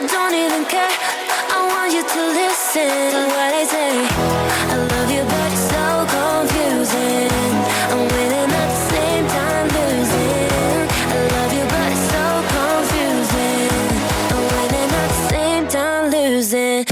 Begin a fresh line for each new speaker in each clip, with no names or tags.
don't even care. I want you to listen to what I say. I love you, but it's so confusing. I'm winning at the same time losing. I love you, but it's so confusing. I'm winning at the same time losing.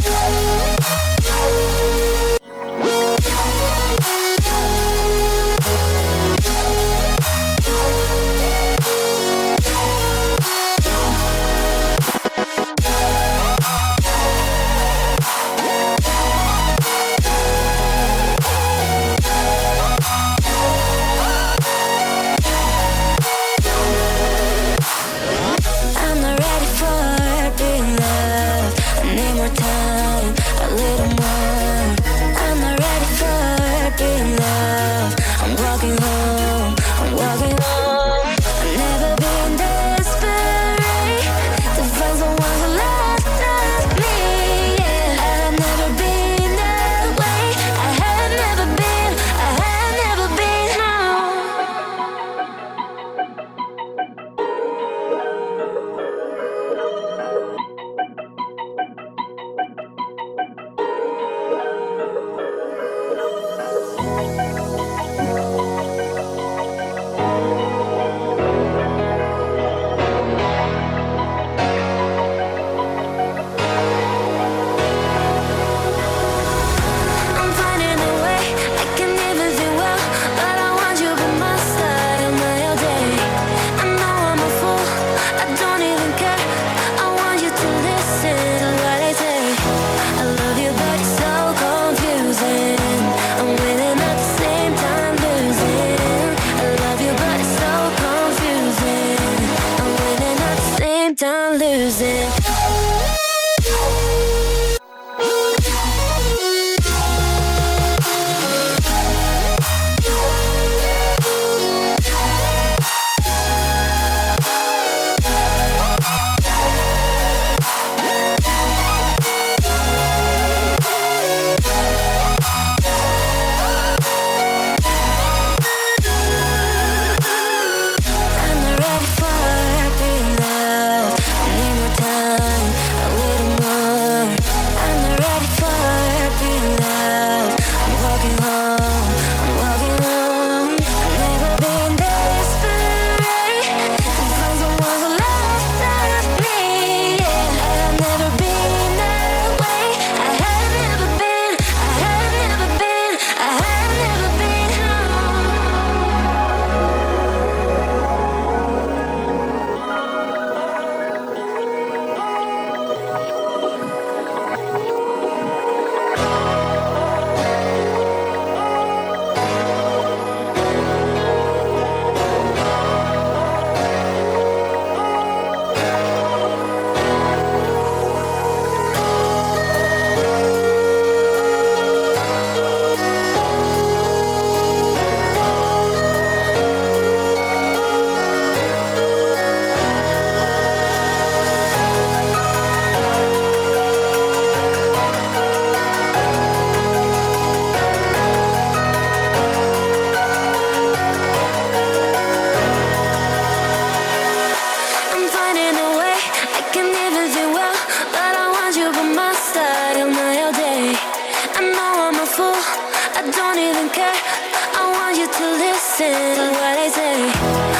Time losing. I don't even care. I want you to listen to what I say.